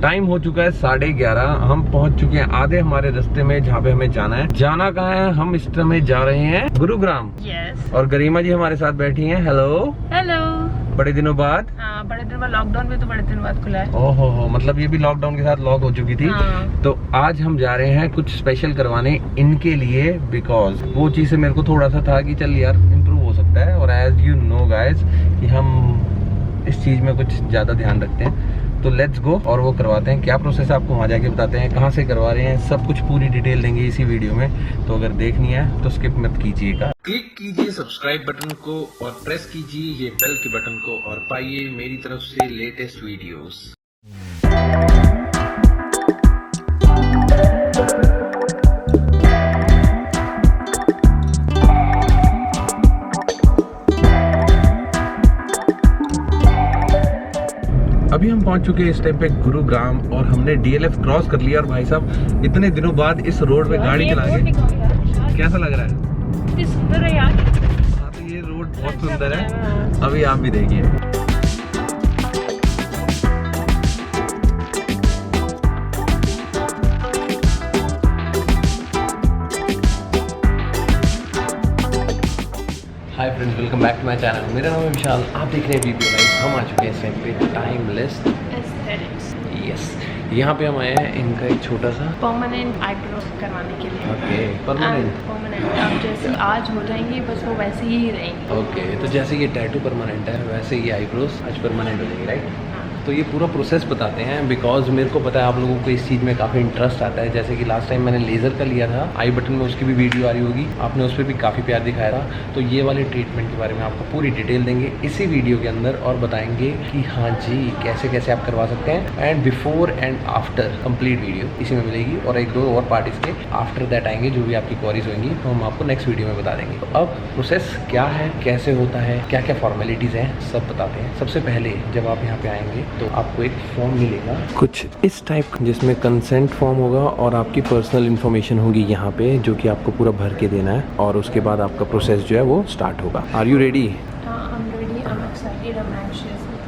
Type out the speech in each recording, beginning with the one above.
Time हो चुका है 11:30। हम पहुंच चुके हैं आधे हमारे रास्ते में जहाँ पे हमें जाना है। जाना कहाँ है? हम इस समय जा रहे हैं गुरुग्राम। और गरिमा जी हमारे साथ बैठी हैं। Hello hello. बड़े दिनों बाद। बड़े दिनों बाद, लॉकडाउन में तो बड़े दिनों बाद खुला है। ओहो, मतलब ये भी लॉकडाउन के साथ लॉक हो चुकी थी। तो आज हम जा रहे हैं कुछ स्पेशल करवाने इनके लिए, बिकॉज वो चीज से मेरे को थोड़ा सा था कि चल यार इम्प्रूव हो सकता है। और एज यू नो गाइस कि हम इस चीज में कुछ ज्यादा ध्यान रखते हैं। तो लेट्स गो और वो करवाते हैं। क्या प्रोसेस है आपको वहाँ जाके बताते हैं, कहाँ से करवा रहे हैं, सब कुछ पूरी डिटेल देंगे इसी वीडियो में। तो अगर देखनी है तो स्किप मत कीजिएगा। क्लिक कीजिए सब्सक्राइब बटन को और प्रेस कीजिए ये बेल के बटन को और पाइए मेरी तरफ से लेटेस्ट वीडियोस। अभी हम पहुंच चुके हैं इस टाइम पे गुरुग्राम और हमने DLF क्रॉस कर लिया। और भाई साहब इतने दिनों बाद इस रोड पे गाड़ी चला के कैसा लग रहा है? इतनी सुंदर है यार। हाँ, तो ये रोड बहुत सुंदर है। अभी आप भी देखिए। Hi friends, welcome back to my channel. मेरा नाम है विशाल, आप देख रहे हैं वीडियो लाइव। हम आ चुके हैं इस टाइम पे टाइमलेस एस्थेटिक्स। यस, यहाँ पे हम आए हैं इनका एक छोटा सा परमानेंट आईब्रो करवाने के लिए। Okay, permanent. अब जैसे आज हो जाएंगी बस वो वैसे ही रहेंगी। ओके, तो जैसे ये टैटू परमानेंट है वैसे ये आईब्रोज आज परमानेंट हो जाएगी, राइट? तो ये पूरा प्रोसेस बताते हैं, बिकॉज मेरे को पता है आप लोगों को इस चीज़ में काफ़ी इंटरेस्ट आता है। जैसे कि लास्ट टाइम मैंने लेज़र का लिया था आई बटन में, उसकी भी वीडियो आ रही होगी, आपने उस पर भी काफ़ी प्यार दिखाया था। तो ये वाले ट्रीटमेंट के बारे में आपको पूरी डिटेल देंगे इसी वीडियो के अंदर और बताएंगे कि हाँ जी कैसे कैसे आप करवा सकते हैं। And before and after complete video इसी में मिलेगी और एक दो और पार्ट इसके आफ्टर दैट आएंगे जो भी आपकी क्वारीज होंगी, तो हम आपको नेक्स्ट वीडियो में बता देंगे। तो अब प्रोसेस क्या है, कैसे होता है, क्या क्या फॉर्मेलिटीज़ हैं, सब बताते हैं। सबसे पहले जब आप यहाँ पे आएंगे तो आपको एक फॉर्म मिलेगा कुछ इस टाइप, जिसमें कंसेंट फॉर्म होगा और आपकी पर्सनल इन्फॉर्मेशन होगी यहाँ पे, जो कि आपको पूरा भर के देना है। और उसके बाद आपका प्रोसेस जो है वो स्टार्ट होगा। Are you ready?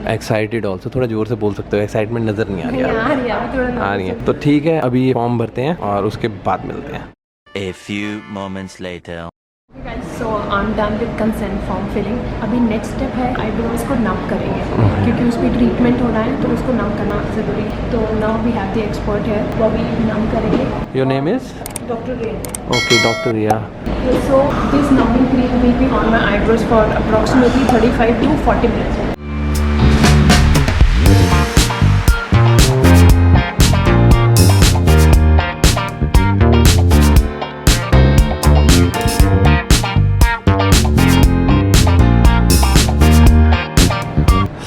Excited also. थोड़ा जोर से बोल सकते हो, एक्साइटमेंट नजर नहीं आ रही आ रही है। तो ठीक है, अभी ये फॉर्म भरते हैं और उसके बाद मिलते हैं। A few moments later. So I'm done with consent form filling. अभी नेक्स्ट स्टेप है आईब्रोज को नम करेंगे क्योंकि उस पर ट्रीटमेंट होना है तो उसको नम करना ज़रूरी है। तो now we have the expert है, वो अभी नम करेंगे। Your name is? Doctor Riya. Okay, doctor Riya. So this numbing cream will be on my eyebrows for approximately 35 to 40 minutes.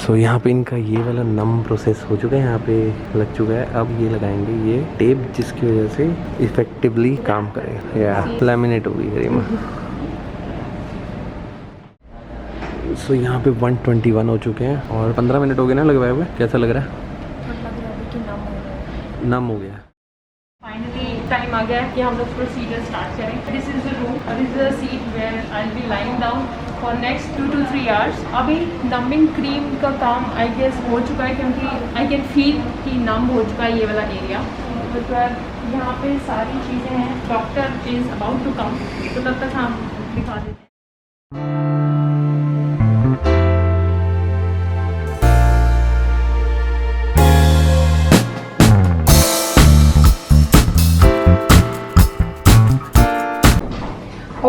तो यहाँ पे इनका ये वाला नम प्रोसेस हो चुका है, यहाँ पे लग चुका है। अब ये लगाएंगे ये टेप, जिसकी वजह से इफेक्टिवली काम करेगा। या लैमिनेट हो गई गरिमा। सो यहाँ पे 121 हो चुके हैं और 15 मिनट हो गए ना लगवाए हुए। कैसा लग रहा है? नम हो गया। फाइनली टाइम आ गया कि हम लोग प्रोसीजर स्टार्ट करें। दिस इज द रूम और this is the seat where I will be lying down for next 2 to 3 hours. अभी नमिंग क्रीम का काम आई गेस हो चुका है क्योंकि आई कैन फील कि नम हो चुका है ये वाला एरिया। तो यहाँ पे सारी चीज़ें हैं। Doctor is about to come, तो तब तक हम दिखा देते हैं।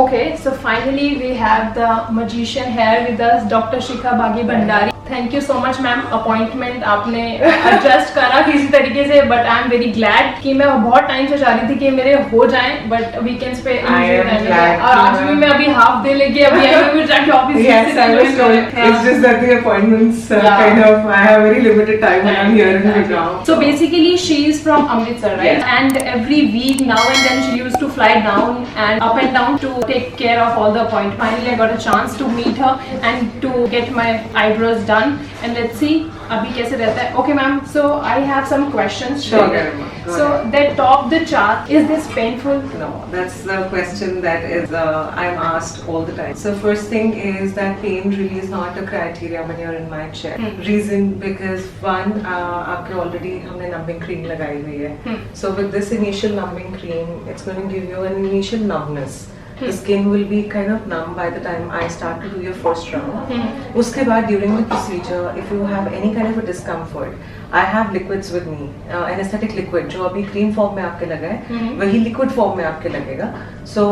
Okay, so finally we have the magician here with us, Dr. Shikha Bagi Bhandari. Thank you so much ma'am, appointment आपने एडजस्ट करा किसी तरीके से, but I am very glad कि मैं बहुत टाइम से चाह रही थी कि मेरे हो जाएं, बट वीकेंड्स पे और आज भी मैं अभी हाफ डे लेके अभी आई हूं जाके office. Yes, I was told. It's just that the appointments kind of, I have very limited time when I'm here in Gurugram. So basically she is from Amritsar, right? Yes. And every week now and then she used to fly down and up and down to take care of all the appointments. Finally I got a chance to meet her and to get my eyebrows done. done and let's see अभी कैसे रहता है. Okay ma'am, so I have some questions. Sure, Garima, go So ahead. that top the chart, is this painful? No, that's the question that is I'm asked all the time. So first thing is that pain really is not a criteria when you're in my chair. Reason because one, आपके already हमने numbing cream लगाई हुई है. So with this initial numbing cream, it's going to give you an initial numbness. The skin will be kind of numb by the time I start to do your first round. उसके बाद during the procedure, if you have any kind of a discomfort, I have liquids with me, anesthetic liquid जो अभी cream form में आपके लगा है, वही liquid form में आपके लगेगा. So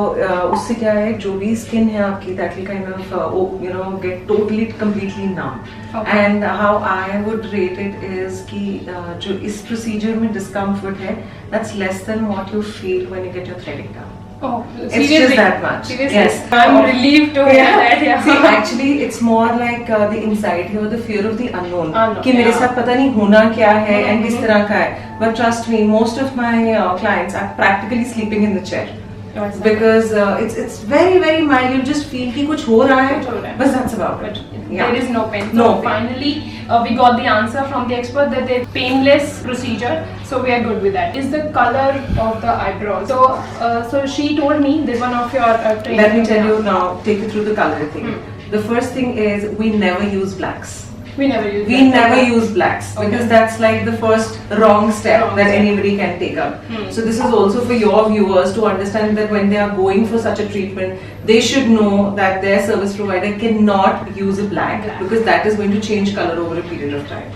उससे क्या है, जो भी skin है आपकी, that will kind of get totally completely numb. Okay. And how I would rate it is कि जो इस procedure में discomfort है, that's less than what you feel when you get your threading done. Oh, It's seriously? just that much. Seriously? Yes. I'm relieved to hear that. Yeah. See, actually, it's more like the anxiety or the fear of the unknown. Unknown, कि मेरे yeah. साथ पता नहीं होना क्या है and किस तरह का है. But trust me, most of my clients are practically sleeping in the chair. Because it's very very mild. You just feel कि कुछ हो रहा है. But that's about it. There is no pain. No So pain. finally, we got the answer from the expert that it's painless procedure. So we are good with that. Is the color of the eyebrows? So she told me that one of your trainers. Let me tell you now. Take you through the color thing. The first thing is we never use blacks. We never use. We that. never Okay. use blacks Okay. because that's like the first wrong step Wrong that step. anybody can take up. So this is also for your viewers to understand that when they are going for such a treatment, they should know that their service provider cannot use a black because that is going to change color over a period of time.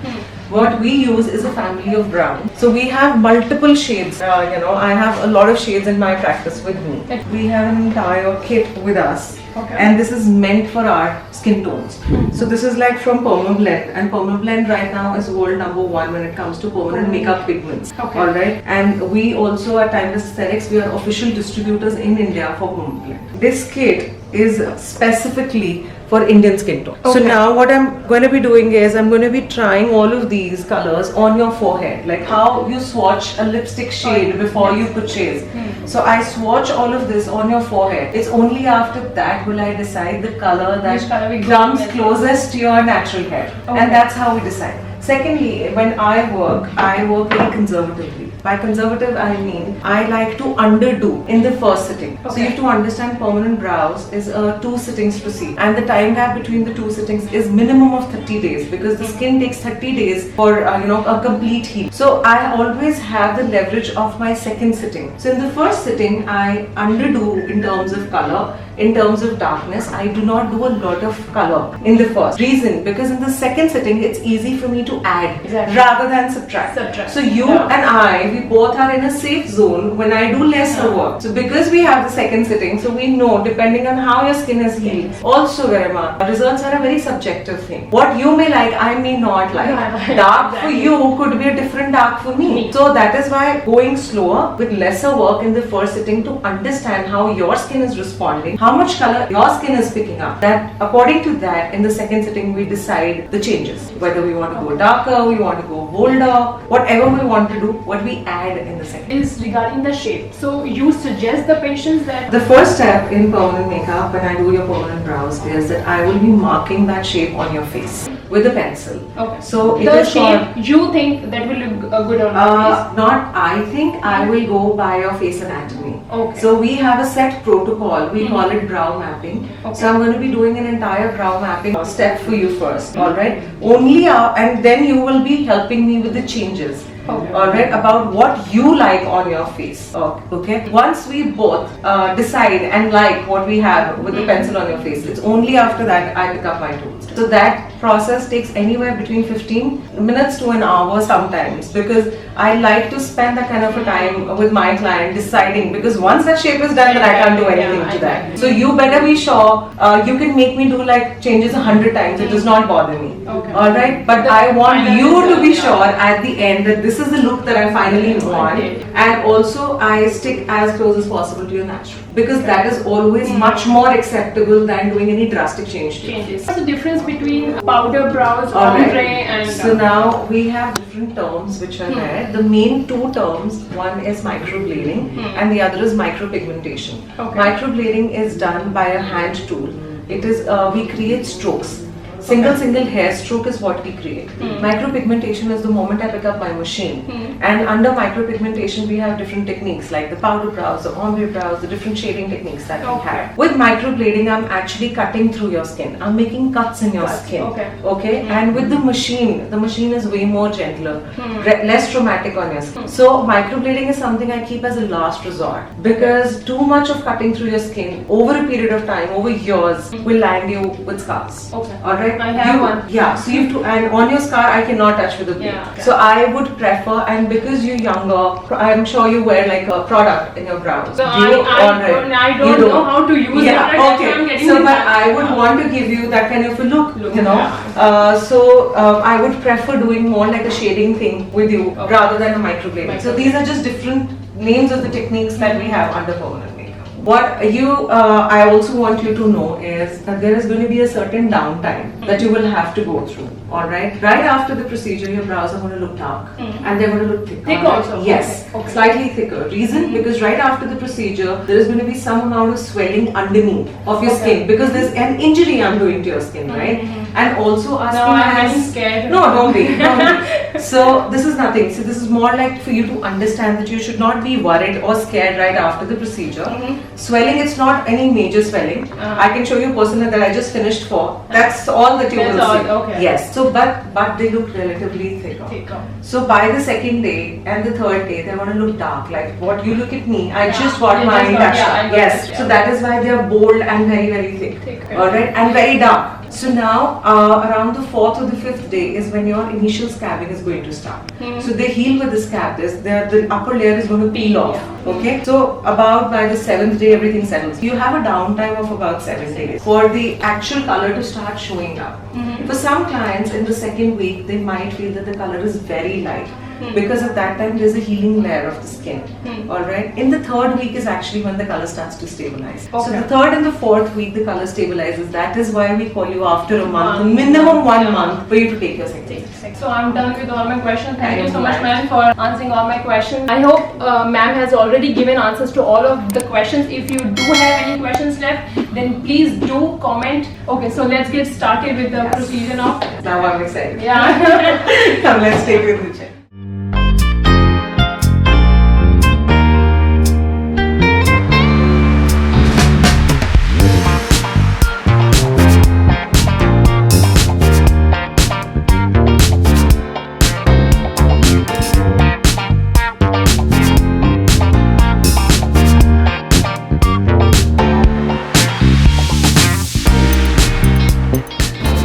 What we use is a family of brown. So we have multiple shades. I have a lot of shades in my practice with me. Okay. We have an entire kit with us. Okay. And this is meant for our skin tones. So this is like from Permablend, and Permablend right now is world #1 when it comes to permanent makeup pigments. Okay. All right, and we also at Timeless Aesthetics, we are official distributors in India for Permablend. This kit is specifically for Indian skin tone. So Okay. now what I'm going to be doing is I'm going to be trying all of these colors on your forehead, like how you swatch a lipstick shade before you purchase. So I swatch all of this on your forehead. It's only after that will I decide the color Which color we that go comes with. closest to your natural hair. Okay. And that's how we decide. Secondly, when I work very conservatively. By conservative, I mean I like to underdo in the first sitting. So you have to understand permanent brows is a 2 sittings procedure, and the time gap between the 2 sittings is minimum of 30 days because the skin takes 30 days for a complete heal. So I always have the leverage of my second sitting. So in the first sitting, I underdo in terms of color. In terms of darkness, I do not do a lot of color in the first. Reason, because in the second sitting, it's easy for me to add Exactly. rather than subtract. So you and I, we both are in a safe zone when I do lesser work. So because we have the second sitting, so we know depending on how your skin is healed. Also, Garima, results are a very subjective thing. What you may like, I may not like. Yeah, Dark for exactly. you could be a different dark for me. So that is why going slower with lesser work in the first sitting to understand how your skin is responding, how much color your skin is picking up. That according to that, in the second sitting, we decide the changes. Whether we want to go darker, we want to go bolder, whatever we want to do, what we add in the second. Is regarding the shape. So you suggest the patients that The first step in permanent makeup when I do your permanent brows is that I will be marking that shape on your face with a pencil. okay. So it the is shape you think that will look good on your face. Not I think, I will go by your face anatomy. Okay. So we have a set protocol. We call it brow mapping. Okay. So I'm going to be doing an entire brow mapping step for you first. All right. Only and then you will be helping me with the changes. Okay. Alright, about what you like on your face. Okay. Once we both decide and like what we have with the pencil on your face, it's only after that I pick up my tools. So that process takes anywhere between 15 minutes to an hour sometimes, because I like to spend that kind of a time with my client deciding, because once that shape is done, then I can't do anything to that. So you better be sure you can make me do like changes 100 times. It does not bother me. Okay. Alright, but The I want final you to be result, sure at the end that this is the look that I finally want, Okay. and also I stick as close as possible to your natural, because that is always much more acceptable than doing any drastic change to it. Changes. What's the difference between powder brows, Alright. ombre, and So now we have different terms which are there. The main 2 terms, one is microblading and the other is micropigmentation. Okay. Microblading is done by a hand tool. It is we create strokes. Single hair stroke is what we create. Micropigmentation is the moment I pick up my machine. And under micropigmentation, we have different techniques like the powder brows, the ombre brows, the different shading techniques that we have. With microblading, I'm actually cutting through your skin. I'm making cuts in your skin. Okay. And with the machine is way more gentler, less traumatic on your skin. So microblading is something I keep as a last resort, because too much of cutting through your skin over a period of time, over years, will land you with scars. Okay. Alright? I have one. Yeah, so you have to, and on your scar, I cannot touch with a blade. Yeah. So I would prefer, and because you're younger, I'm sure you wear like a product in your brows. So Do you? I You don't know how to use it. Yeah, That's why I'm okay. getting So, this but one. I would want to give you that kind of a look, you know. I would prefer doing more like a shading thing with you rather than a microblading. So these are just different names of the techniques that we have under permanent makeup. What I also want you to know is that there is going to be a certain downtime that you will have to go through. All right. Right after the procedure, your brows are going to look dark and they're going to look thick. Thick also. Yes, Okay. slightly thicker. Reason? Because right after the procedure, there is going to be some amount of swelling underneath of your skin, because there's an injury I'm doing to your skin, right? And also our No, skin I'm has. getting scared. No, don't be. So this is nothing. So this is more like for you to understand that you should not be worried or scared right after the procedure. Swelling, it's not any major swelling. I can show you personally that I just finished 4. That's all that you That's will all, see. okay. Yes. So but they look relatively thicker. So by the second day and the third day, they're going to look dark. Like what you look at me, I just got You mine just got- touched yeah, I up. got Yes. it, yeah. So that is why they are bold and very, very thick. Alright, and very dark. So now around the 4th or the 5th day is when your initial scabbing is going to start. So they heal with the scab. The upper layer is going to peel off. Okay. So about by the 7th day, everything settles. You have a downtime of about 7 days for the actual color to start showing up. For some clients in the second week, they might feel that the color is very light. Because at that time there's a healing layer of the skin. Alright. In the 3rd week is actually when the color starts to stabilize. So the 3rd and the 4th week the color stabilizes. That is why we call you after a month, minimum 1 month for you to take your second. So I'm done with all my questions. Thank you so much, Right. ma'am, for answering all my questions. I hope ma'am has already given answers to all of the questions. If you do have any questions left, then please do comment. Okay, so let's get started with the procedure now. Now I'm excited. Yeah. Come, let's take you in the chair.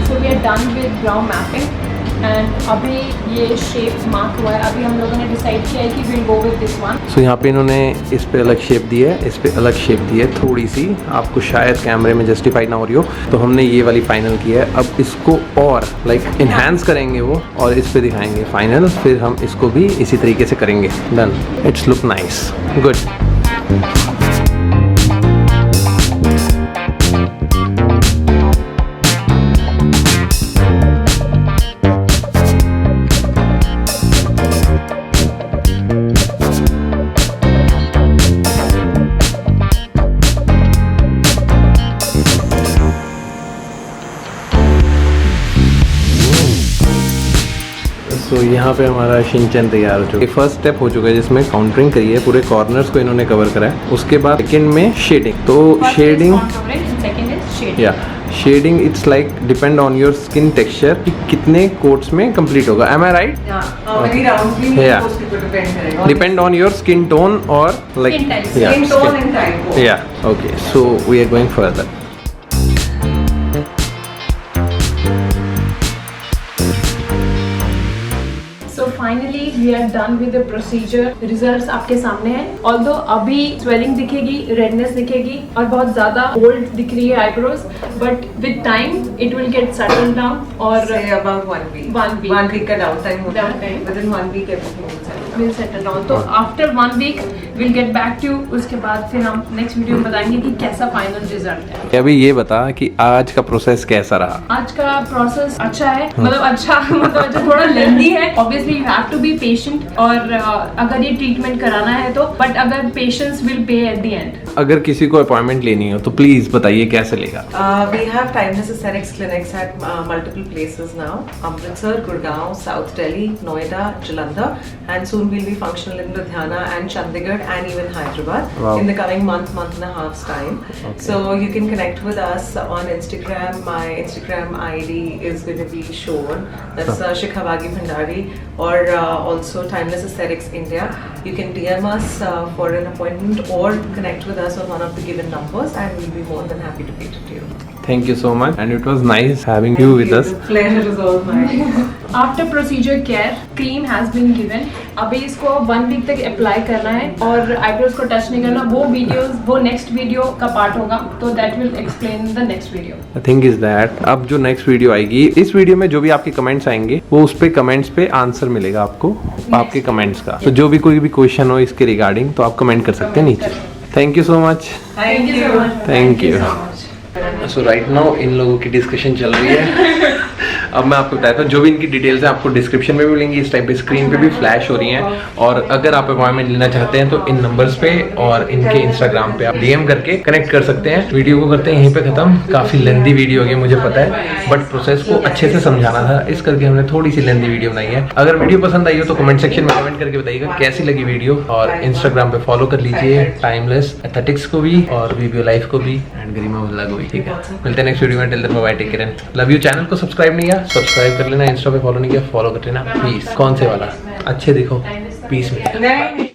So we are done with brow mapping. And अभी ये shape mark हुआ है. अभी हम लोगों ने decide किया है कि we'll go with this one. सो यहाँ पे इन्होंने इस पे अलग शेप दी है, इस पे अलग शेप दी है, थोड़ी सी आपको शायद कैमरे में जस्टिफाई ना हो रही हो, तो हमने ये वाली फाइनल की है. अब इसको और लाइक इन्हांस करेंगे वो और इस पे दिखाएंगे फाइनल, फिर हम इसको भी इसी तरीके से करेंगे. Done. It's look nice. Good. तो यहाँ पे हमारा शिनचैन तैयार हो चुका है. फर्स्ट स्टेप हो चुका है जिसमें काउंटरिंग करी है, पूरे कॉर्नर्स को इन्होंने कवर करा है. उसके बाद सेकंड में शेडिंग. तो शेडिंग Second is shading. या shading it's like depend on your skin texture कि कितने कोट्स में कंप्लीट होगा. Am I right? How many rounds we need Yeah. those people depend करेगा. Depend on your skin tone और like Skin type. Skin tone and type. या okay. So we are going further. So finally we are done with the procedure. Results आपके सामने हैं. Although अभी swelling दिखेगी, redness दिखेगी और बहुत ज़्यादा bold दिख रही है eyebrows, but with time it will get settled down. और Say about 1 week. 1 week. 1 week का downtime होता है. Downtime. Within 1 week everything will itself will settle down. तो after 1 week we'll get back to you. उसके बाद फिर हम next video में बताएंगे कि कैसा final result है. अभी ये बता कि आज का प्रोसेस कैसा रहा? आज का प्रोसेस अच्छा है, मतलब अच्छा थोड़ा लेंदी है. Obviously you have to be patient और अगर ये ट्रीटमेंट कराना है तो, बट अगर patience will pay at the end. अगर किसी को अपॉइंटमेंट लेनी हो तो प्लीज बताइए कैसे लेगा? We have Timeless Aesthetics clinics at multiple places now. Amritsar, Gurgaon, South Delhi, Noida, Jalandhar, and soon we'll be functional in Ludhiana and Chandigarh and even Hyderabad in the coming month and a half's time. Okay. So you can connect with us on Instagram. My Instagram ID is going to be shown. That's Shikhavagi Bhandari, or also Timeless Aesthetics India. You can DM us for an appointment or connect with us on one of the given numbers, and we'll be more than happy to cater to you. Thank you so much, and it was nice having you with us. The pleasure is all mine. After procedure care, cream has been given. अभी इसको 1 week तक apply करना है और eyebrows को touch नहीं करना. वो वीडियोस, वो नेक्स्ट वीडियो का पार्ट होगा, तो that will explain the next video. The thing is that अब जो नेक्स्ट वीडियो आएगी, इस वीडियो में जो भी आपके कमेंट्स आएंगे वो उस पे कमेंट्स पे आंसर मिलेगा आपको, आपके कमेंट्स का. तो जो भी कोई भी क्वेश्चन हो इसके रिगार्डिंग तो आप कमेंट कर सकते हैं नीचे. Thank you so much. Thank you so much. Thank you. So right now in लोगों की डिस्कशन चल रही है. अब मैं आपको बताता हूँ जो भी इनकी डिटेल्स हैं आपको डिस्क्रिप्शन में भी मिलेंगी, इस टाइम पे स्क्रीन पे भी फ्लैश हो रही हैं. और अगर आप अपॉइंटमेंट लेना चाहते हैं तो इन नंबर्स पे और इनके इंस्टाग्राम पे आप डीएम करके कनेक्ट कर सकते हैं. वीडियो को करते हैं यहीं पे खत्म. काफी लेंदी वीडियो होगी मुझे पता है, बट प्रोसेस को अच्छे से समझाना था, इस करके हमने थोड़ी सी लेंदी वीडियो बनाई है. अगर वीडियो पसंद आई हो तो कमेंट सेक्शन में कमेंट करके बताइएगा कैसी लगी वीडियो. और इंस्टाग्राम पे फॉलो कर लीजिए टाइमलेस एस्थेटिक्स को भी और वीडियो लाइफ को भी एंड गरिमा मुल्ला को भी. ठीक है, मिलते हैं नेक्स्ट वीडियो में. Till then bye bye, take care, love you. Channel को सब्सक्राइब नहीं किया सब्सक्राइब कर लेना. इंस्टा पे फॉलो नहीं किया फॉलो कर लेना प्लीज. कौन से वाला? अच्छे दिखो. पीस में.